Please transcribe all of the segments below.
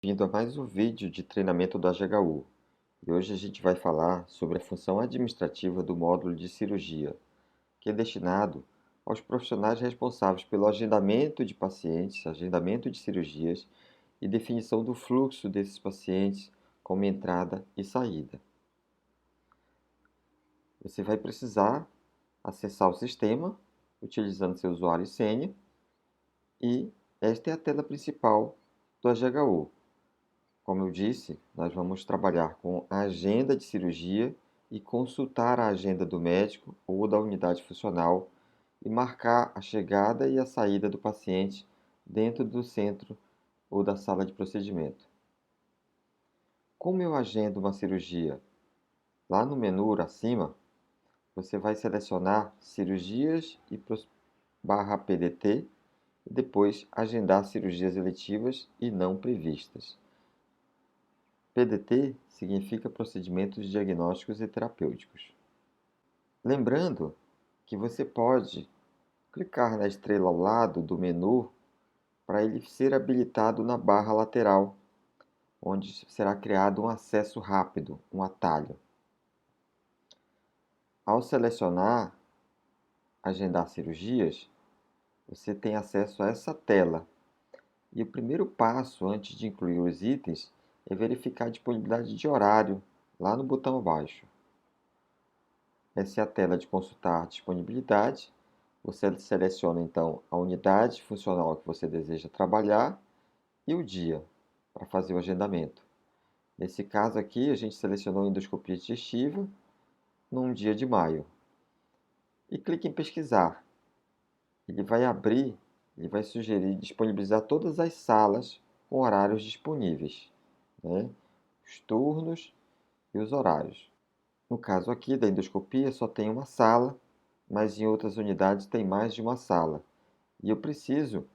Bem-vindo a mais um vídeo de treinamento do AGHU. E hoje a gente vai falar sobre a função administrativa do módulo de cirurgia, que é destinado aos profissionais responsáveis pelo agendamento de pacientes, agendamento de cirurgias e definição do fluxo desses pacientes, como entrada e saída. Você vai precisar acessar o sistema utilizando seu usuário e senha, e esta é a tela principal do AGHU. Como eu disse, nós vamos trabalhar com a agenda de cirurgia e consultar a agenda do médico ou da unidade funcional e marcar a chegada e a saída do paciente dentro do centro ou da sala de procedimento. Como eu agendo uma cirurgia? Lá no menu acima, você vai selecionar cirurgias e barra PDT e depois agendar cirurgias eletivas e não previstas. PDT significa procedimentos diagnósticos e terapêuticos. Lembrando que você pode clicar na estrela ao lado do menu para ele ser habilitado na barra lateral, onde será criado um acesso rápido, um atalho. Ao selecionar Agendar cirurgias, você tem acesso a essa tela. E o primeiro passo antes de incluir os itens é verificar a disponibilidade de horário lá no botão abaixo. Essa é a tela de consultar disponibilidade. Você seleciona então a unidade funcional que você deseja trabalhar e o dia para fazer o agendamento. Nesse caso aqui, a gente selecionou endoscopia digestiva num dia de maio. E clique em pesquisar. Ele vai abrir, ele vai sugerir disponibilizar todas as salas com horários disponíveis, né? Os turnos e os horários. No caso aqui da endoscopia, só tem uma sala, mas em outras unidades tem mais de uma sala. E eu preciso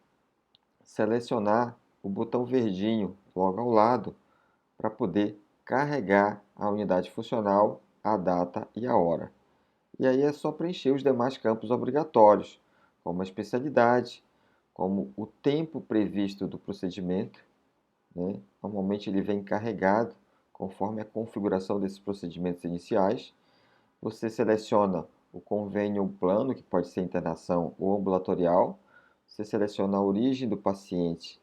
selecionar o botão verdinho logo ao lado para poder carregar a unidade funcional, a data e a hora. E aí é só preencher os demais campos obrigatórios, como a especialidade, como o tempo previsto do procedimento, né? Normalmente ele vem carregado conforme a configuração desses procedimentos iniciais. Você seleciona o convênio ou plano, que pode ser internação ou ambulatorial. Você seleciona a origem do paciente,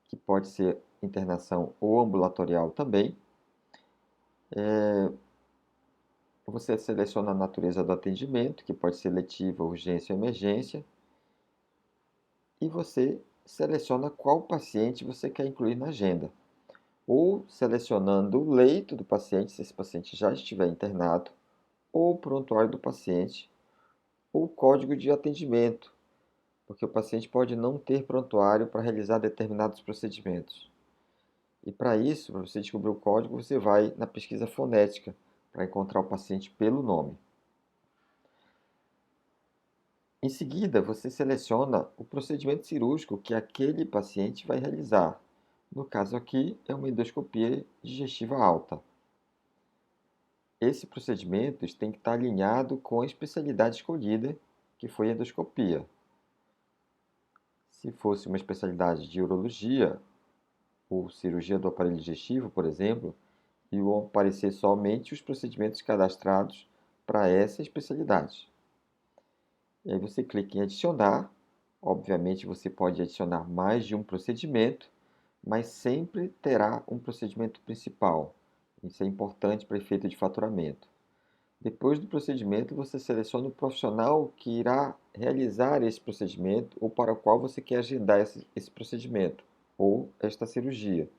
que pode ser internação ou ambulatorial também. Você seleciona a natureza do atendimento, que pode ser letiva, urgência ou emergência. E você seleciona qual paciente você quer incluir na agenda. Ou selecionando o leito do paciente, se esse paciente já estiver internado, ou o prontuário do paciente, ou o código de atendimento, porque o paciente pode não ter prontuário para realizar determinados procedimentos. E para isso, para você descobrir o código, você vai na pesquisa fonética para encontrar o paciente pelo nome. Em seguida, você seleciona o procedimento cirúrgico que aquele paciente vai realizar. No caso aqui, é uma endoscopia digestiva alta. Esse procedimento tem que estar alinhado com a especialidade escolhida, que foi a endoscopia. Se fosse uma especialidade de urologia ou cirurgia do aparelho digestivo, por exemplo, iam aparecer somente os procedimentos cadastrados para essa especialidade. E aí você clica em adicionar. Obviamente você pode adicionar mais de um procedimento, mas sempre terá um procedimento principal. Isso é importante para efeito de faturamento. Depois do procedimento, você seleciona o profissional que irá realizar esse procedimento ou para o qual você quer agendar esse procedimento ou esta cirurgia.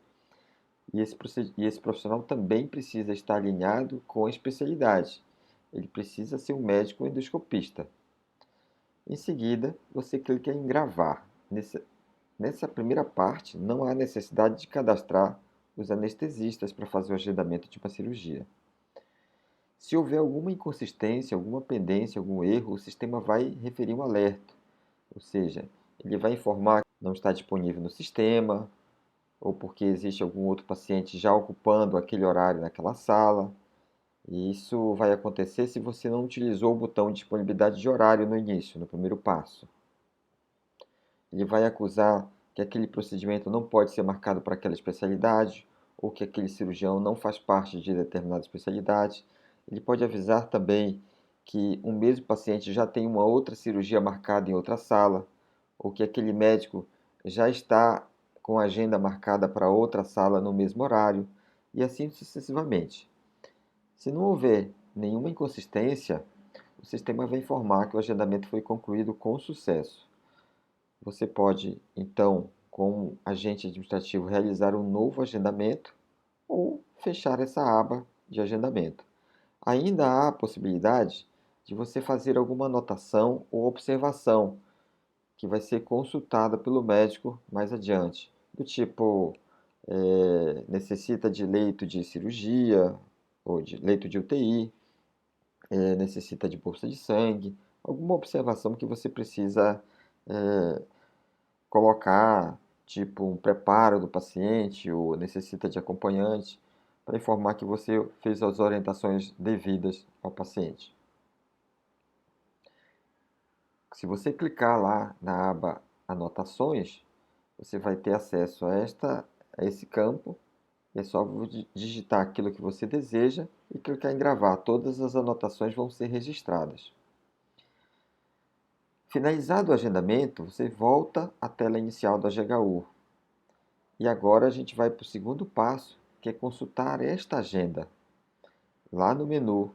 E esse profissional também precisa estar alinhado com a especialidade. Ele precisa ser um médico endoscopista. Em seguida, você clica em gravar. Nessa primeira parte, não há necessidade de cadastrar os anestesistas para fazer o agendamento de uma cirurgia. Se houver alguma inconsistência, alguma pendência, algum erro, o sistema vai referir um alerta. Ou seja, ele vai informar que não está disponível no sistema, ou porque existe algum outro paciente já ocupando aquele horário naquela sala. E isso vai acontecer se você não utilizou o botão de disponibilidade de horário no início, no primeiro passo. Ele vai acusar que aquele procedimento não pode ser marcado para aquela especialidade, ou que aquele cirurgião não faz parte de determinada especialidade. Ele pode avisar também que um mesmo paciente já tem uma outra cirurgia marcada em outra sala, ou que aquele médico já está com a agenda marcada para outra sala no mesmo horário, e assim sucessivamente. Se não houver nenhuma inconsistência, o sistema vai informar que o agendamento foi concluído com sucesso. Você pode, então, como agente administrativo, realizar um novo agendamento ou fechar essa aba de agendamento. Ainda há a possibilidade de você fazer alguma anotação ou observação que vai ser consultada pelo médico mais adiante, do tipo, necessita de leito de cirurgia ou de leito de UTI, necessita de bolsa de sangue, alguma observação que você precisa é, colocar, tipo um preparo do paciente ou necessita de acompanhante, para informar que você fez as orientações devidas ao paciente. Se você clicar lá na aba Anotações, você vai ter acesso a esse campo. É só digitar aquilo que você deseja e clicar em gravar. Todas as anotações vão ser registradas. Finalizado o agendamento, você volta à tela inicial do AGHU. E agora a gente vai para o segundo passo, que é consultar esta agenda. Lá no menu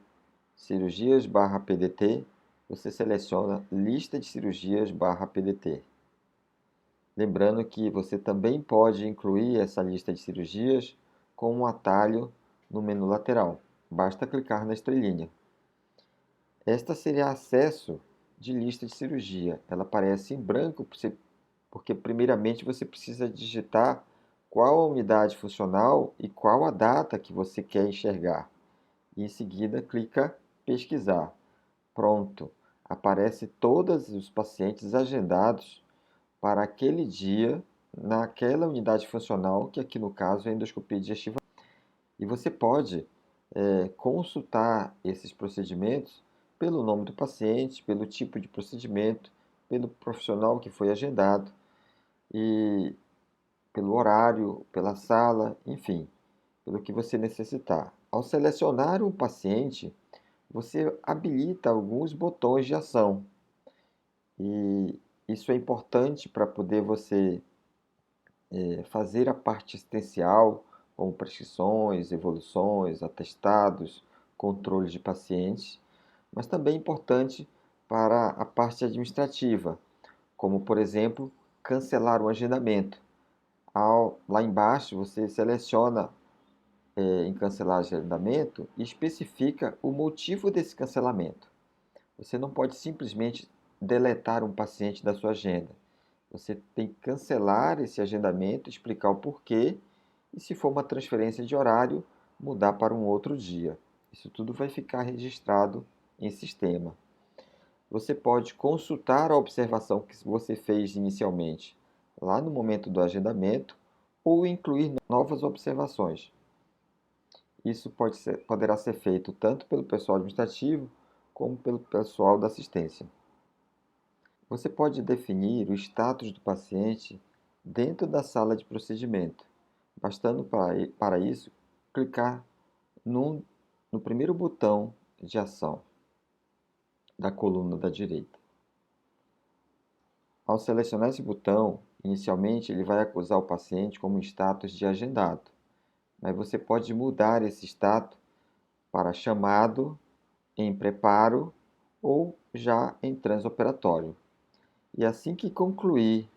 Cirurgias/PDT, você seleciona Lista de Cirurgias/PDT. Lembrando que você também pode incluir essa lista de cirurgias com um atalho no menu lateral. Basta clicar na estrelinha. Esta seria acesso de lista de cirurgia. Ela aparece em branco porque primeiramente você precisa digitar qual a unidade funcional e qual a data que você quer enxergar. E em seguida clica pesquisar. Pronto, aparece todos os pacientes agendados para aquele dia naquela unidade funcional, que aqui no caso é endoscopia digestiva. E você pode consultar esses procedimentos pelo nome do paciente, pelo tipo de procedimento, pelo profissional que foi agendado e pelo horário, pela sala, enfim, pelo que você necessitar. Ao selecionar um paciente, você habilita alguns botões de ação. E isso é importante para poder você fazer a parte assistencial, como prescrições, evoluções, atestados, controles de pacientes, mas também importante para a parte administrativa, como, por exemplo, cancelar o agendamento. Lá embaixo, você seleciona em cancelar agendamento e especifica o motivo desse cancelamento. Você não pode simplesmente deletar um paciente da sua agenda. Você tem que cancelar esse agendamento, explicar o porquê e, se for uma transferência de horário, mudar para um outro dia. Isso tudo vai ficar registrado em sistema. Você pode consultar a observação que você fez inicialmente lá no momento do agendamento ou incluir novas observações. Isso poderá ser feito tanto pelo pessoal administrativo como pelo pessoal da assistência. Você pode definir o status do paciente dentro da sala de procedimento, bastando para isso clicar no primeiro botão de ação da coluna da direita. Ao selecionar esse botão, inicialmente ele vai acusar o paciente como status de agendado, mas você pode mudar esse status para chamado, em preparo ou já em transoperatório. E assim que concluir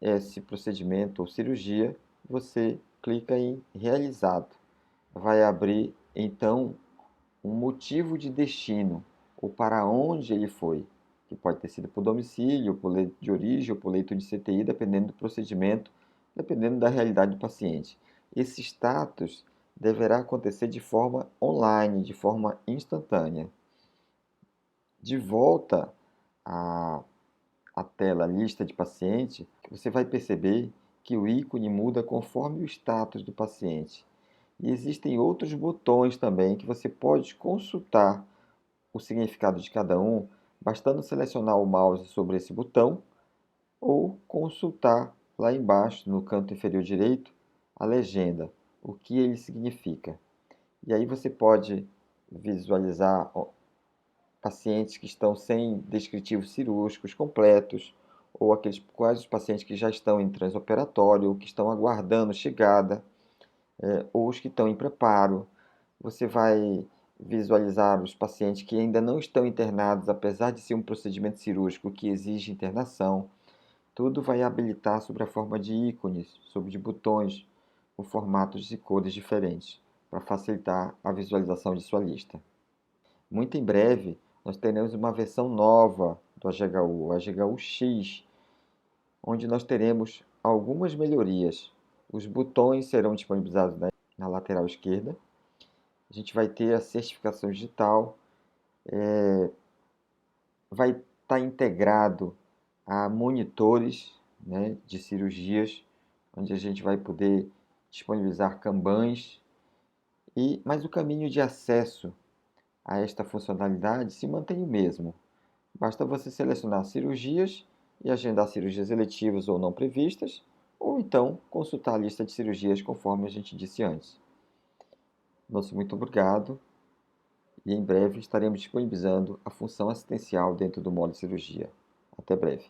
esse procedimento ou cirurgia, você clica em realizado. Vai abrir então um motivo de destino ou para onde ele foi, que pode ter sido por domicílio, por leito de origem ou por leito de CTI, dependendo do procedimento, dependendo da realidade do paciente. Esse status deverá acontecer de forma online, de forma instantânea. De volta à tela lista de paciente, você vai perceber que o ícone muda conforme o status do paciente. E existem outros botões também que você pode consultar o significado de cada um, bastando selecionar o mouse sobre esse botão ou consultar lá embaixo, no canto inferior direito, a legenda, o que ele significa. E aí você pode visualizar pacientes que estão sem descritivos cirúrgicos completos, ou aqueles quais os pacientes que já estão em transoperatório, ou que estão aguardando chegada, ou os que estão em preparo. Você vai visualizar os pacientes que ainda não estão internados, apesar de ser um procedimento cirúrgico que exige internação. Tudo vai habilitar sob a forma de ícones, sob de botões, com formatos e cores diferentes, para facilitar a visualização de sua lista. Muito em breve, nós teremos uma versão nova do AGHU, o AGHU-X, onde nós teremos algumas melhorias. Os botões serão disponibilizados na lateral esquerda. A gente vai ter a certificação digital, vai estar integrado a monitores, né, de cirurgias, onde a gente vai poder disponibilizar Kanbans, mas o caminho de acesso a esta funcionalidade se mantém o mesmo. Basta você selecionar cirurgias e agendar cirurgias eletivas ou não previstas, ou então consultar a lista de cirurgias conforme a gente disse antes. Nosso muito obrigado e em breve estaremos disponibilizando a função assistencial dentro do modo cirurgia. Até breve.